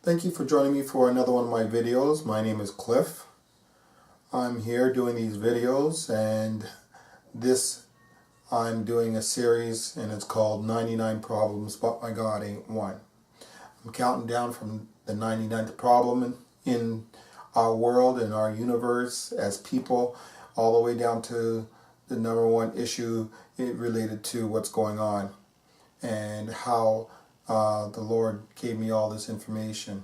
Thank you for joining me for another one of my videos. My name is Cliff. I'm here doing these videos, and I'm doing a series, and it's called 99 Problems But My God Ain't One. I'm counting down from the 99th problem in our world, in our universe as people, all the way down to the number one issue related to what's going on and how the Lord gave me all this information.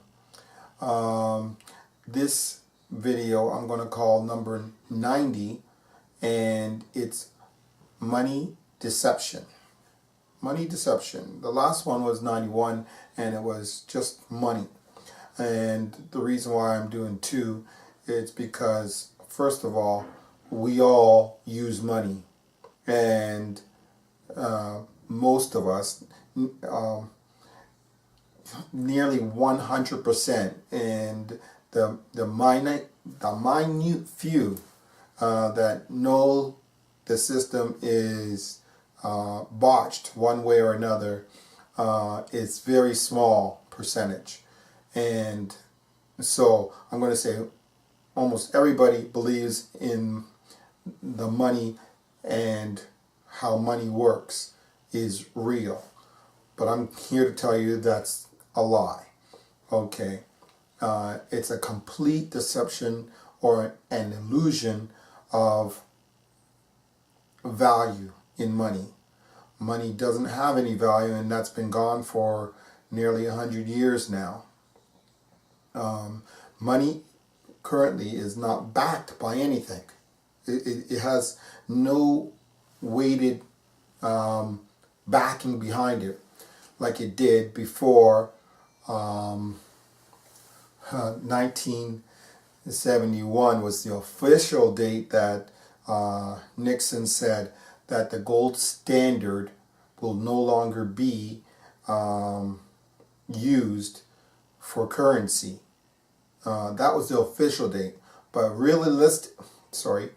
This video I'm going to call number 90, and it's money deception. Money deception. The last one was 91, and it was just money. And the reason why I'm doing two is because, first of all, we all use money, and most of us, nearly 100%, and the minute few that know the system is botched one way or another, it's very small percentage. And so I'm going to say almost everybody believes in the money and how money works is real. But I'm here to tell you that's a lie. Okay. It's a complete deception or an illusion of value in money. Money doesn't have any value, and that's been gone for nearly 100 years now. Money currently is not backed by anything. It has no weighted backing behind it like it did before 1971 was the official date that Nixon said that the gold standard will no longer be used for currency. That was the official date, but realistically,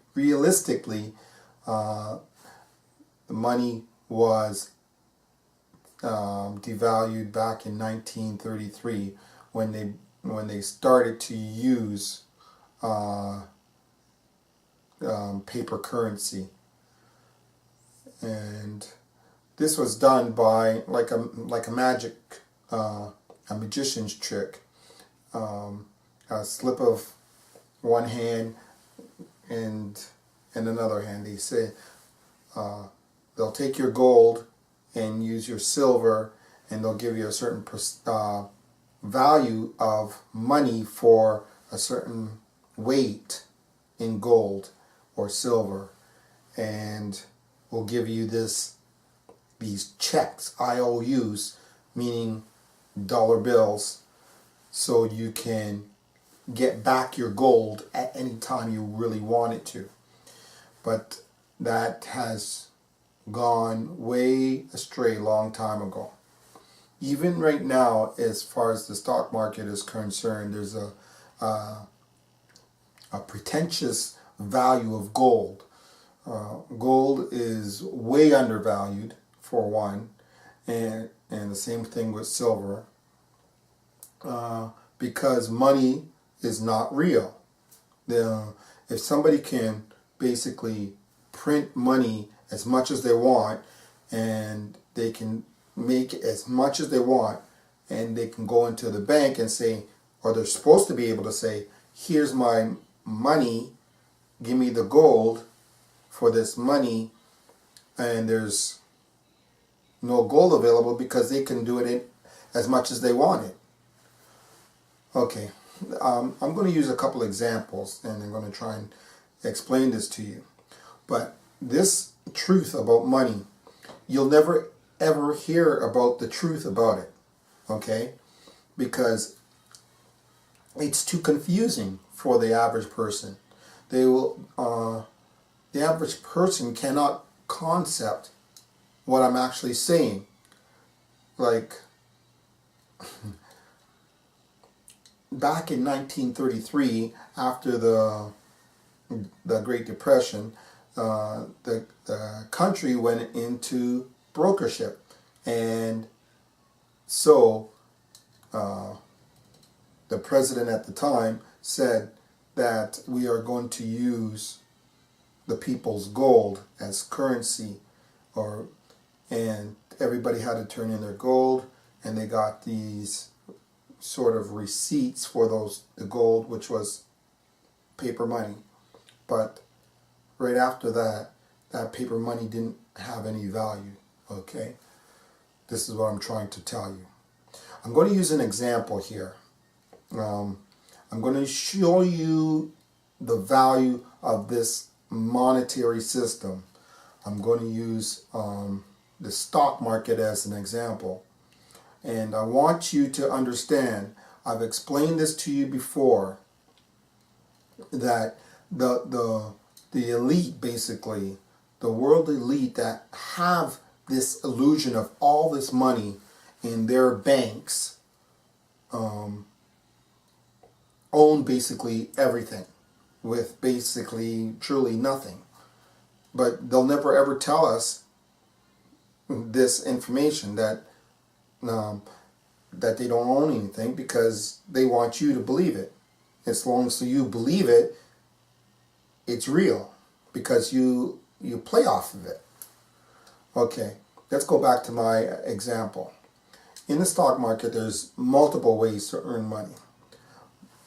the money was devalued back in 1933 when they started to use paper currency. And this was done by like a magic, a magician's trick. A slip of one hand and another hand. They say they'll take your gold and use your silver, and they'll give you a certain value of money for a certain weight in gold or silver, and we'll give you these checks, IOUs, meaning dollar bills, so you can get back your gold at any time you really want it to. But that has gone way astray a long time ago. Even right now, as far as the stock market is concerned, there's a pretentious value of gold. Gold is way undervalued, for one, and the same thing with silver, because money is not real. If somebody can basically print money as much as they want, and they can make as much as they want, and they can go into the bank and say, or they're supposed to be able to say, here's my money, give me the gold for this money, and there's no gold available because they can do it as much as they want it. Okay, I'm going to use a couple examples, and I'm going to try and explain this to you. But this truth about money, you'll never ever hear about the truth about it, okay? Because it's too confusing for the average person. The average person cannot concept what I'm actually saying. Like, back in 1933, after the Great Depression, the country went into brokership, and so the president at the time said that we are going to use the people's gold as currency, and everybody had to turn in their gold, and they got these sort of receipts for the gold, which was paper money. But right after that, that paper money didn't have any value. Okay, this is what I'm trying to tell you. I'm going to use an example here. I'm going to show you the value of this monetary system. I'm going to use the stock market as an example. And I want you to understand, I've explained this to you before, that the elite, basically, the world elite that have this illusion of all this money in their banks, own basically everything with basically truly nothing. But they'll never ever tell us this information that they don't own anything, because they want you to believe it. As long as you believe it, it's real, because you play off of it. Okay, let's go back to my example. In the stock market, there's multiple ways to earn money.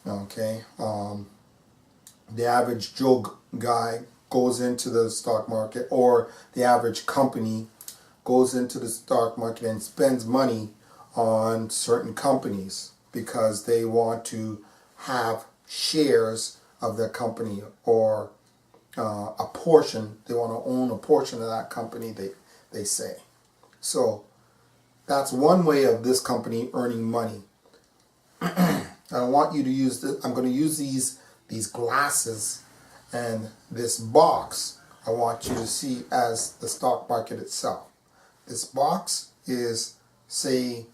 Okay, the average Joe guy goes into the stock market, or the average company goes into the stock market and spends money on certain companies because they want to have shares of their company, or a portion. They want to own a portion of that company, they say. So that's one way of this company earning money. I want you to use this. I'm going to use these glasses and this box. I want you to see as the stock market itself. This box is, say,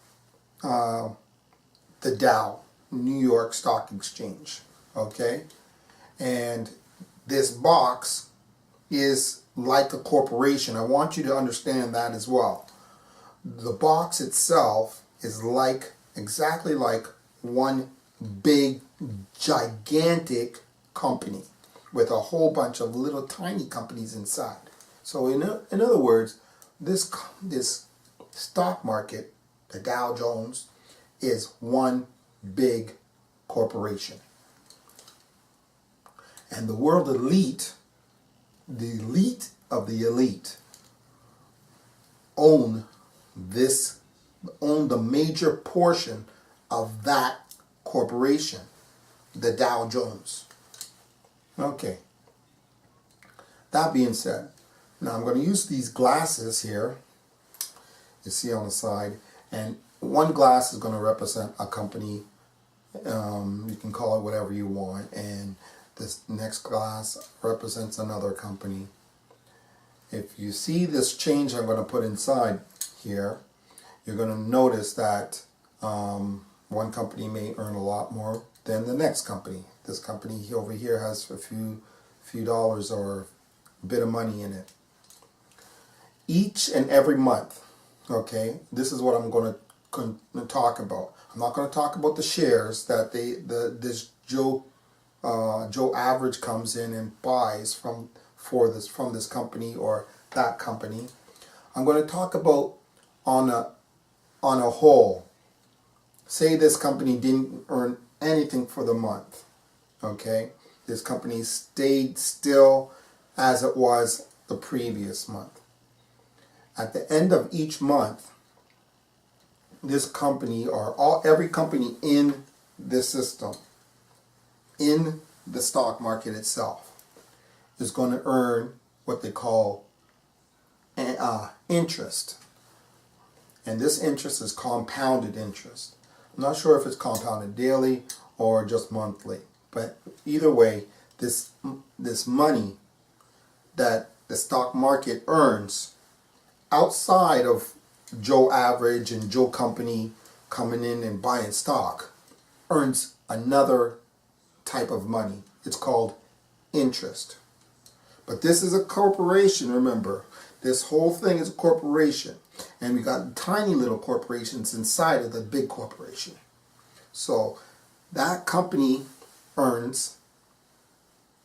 the Dow, New York Stock Exchange. Okay, and this box is like a corporation. I want you to understand that as well. The box itself is exactly like one big, gigantic company with a whole bunch of little tiny companies inside. So in other words, this stock market, the Dow Jones, is one big corporation. And the world elite, the elite of the elite, own the major portion of that corporation, the Dow Jones. Okay. That being said, now I'm going to use these glasses here, you see on the side, and one glass is going to represent a company. You can call it whatever you want, and this next glass represents another company. If you see this change I'm going to put inside here, you're going to notice that one company may earn a lot more than the next company. This company over here has a few dollars or a bit of money in it. Each and every month, okay, this is what I'm going to talk about. I'm not going to talk about the shares that this Joe Average comes in and buys from this company or that company. I'm going to talk about on a whole. Say this company didn't earn anything for the month. Okay, this company stayed still as it was the previous month. At the end of each month, this company, or every company in this system, in the stock market itself, is going to earn what they call interest. And this interest is compounded interest. I'm not sure if it's compounded daily or just monthly, but either way, this money that the stock market earns outside of Joe Average and Joe Company coming in and buying stock earns another type of money. It's called interest. But this is a corporation, remember. This whole thing is a corporation. And we got tiny little corporations inside of the big corporation. So that company earns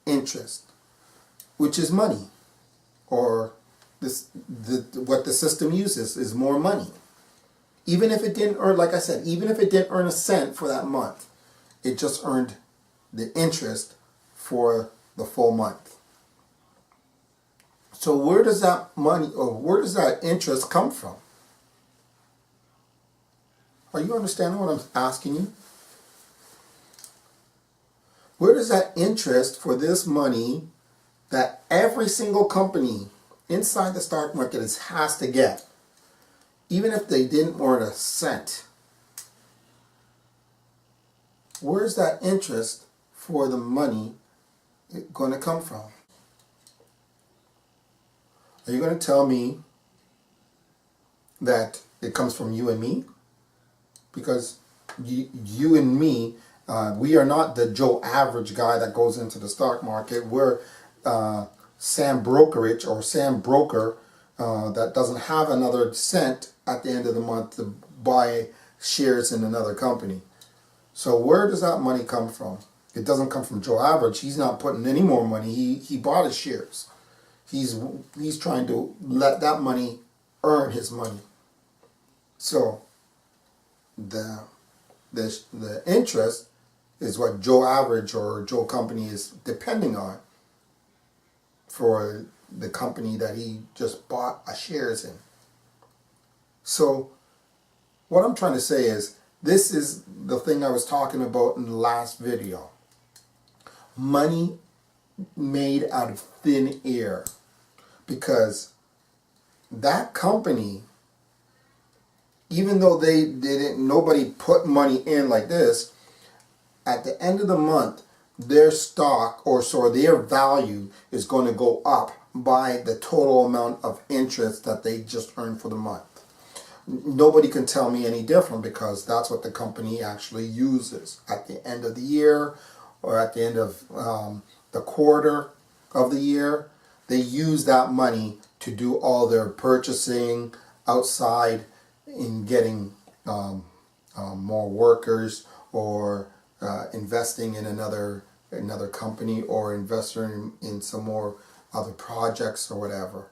interest, which is money, or what the system uses is more money. Even if it didn't earn, like I said, even if it didn't earn a cent for that month, it just earned the interest for the full month. So where does that money, or where does that interest come from? Are you understanding what I'm asking you? Where does that interest for this money that every single company inside the stock market has to get, even if they didn't earn a cent, where's that interest for the money going to come from? Are you going to tell me that it comes from you and me? Because you and me, we are not the Joe average guy that goes into the stock market. We're Sam Brokerage or Sam Broker that doesn't have another cent at the end of the month to buy shares in another company. So where does that money come from? It doesn't come from Joe Average. He's not putting any more money. He bought his shares. He's trying to let that money earn his money. So the interest is what Joe Average or Joe Company is depending on for the company that he just bought shares in. So what I'm trying to say is, this is the thing I was talking about in the last video. Money made out of thin air. Because that company, even though nobody put money in like this, at the end of the month, their stock or their value is going to go up by the total amount of interest that they just earned for the month. Nobody can tell me any different, because that's what the company actually uses at the end of the year or at the end of the quarter of the year. They use that money to do all their purchasing outside in getting more workers, or investing in another company, or investing in some more other projects or whatever.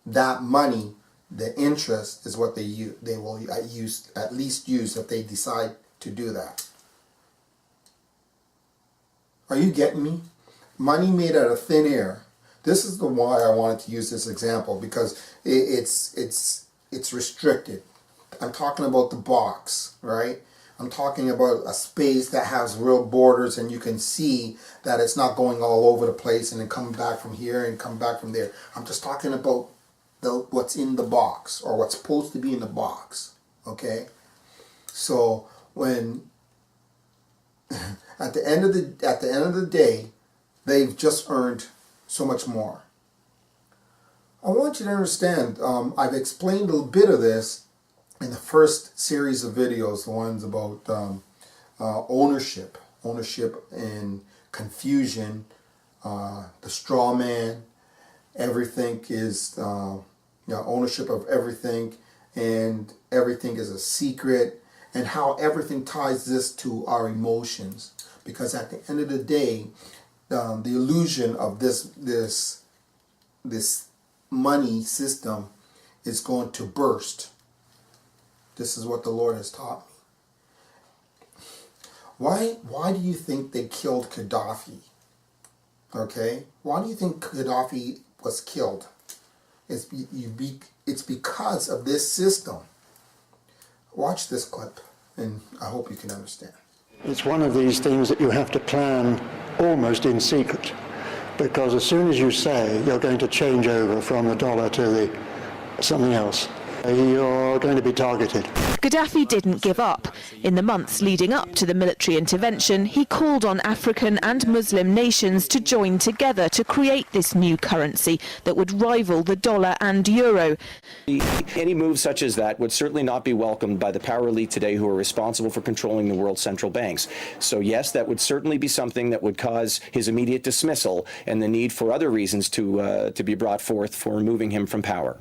That money, the interest, is what they will at least use if they decide to do that. Are you getting me? Money made out of thin air. This is the why I wanted to use this example, because it's restricted. I'm talking about the box, right? I'm talking about a space that has real borders, and you can see that it's not going all over the place and then come back from here and come back from there. I'm just talking about what's in the box, or what's supposed to be in the box. Okay? So when at the end of the day, they've just earned so much more. I want you to understand, I've explained a bit of this in the first series of videos, the ones about ownership and confusion, the straw man, everything is ownership of everything, and everything is a secret, and how everything ties this to our emotions. Because at the end of the day, the illusion of this money system is going to burst. This is what the Lord has taught me. Why do you think they killed Khadaffi? Okay? Why do you think Khadaffi was killed? It's because of this system. Watch this clip, and I hope you can understand. It's one of these things that you have to plan almost in secret, because as soon as you say you're going to change over from the dollar to something else, you're going to be targeted. Gaddafi didn't give up. In the months leading up to the military intervention, he called on African and Muslim nations to join together to create this new currency that would rival the dollar and euro. Any move such as that would certainly not be welcomed by the power elite today, who are responsible for controlling the world's central banks. So yes, that would certainly be something that would cause his immediate dismissal, and the need for other reasons to be brought forth for removing him from power.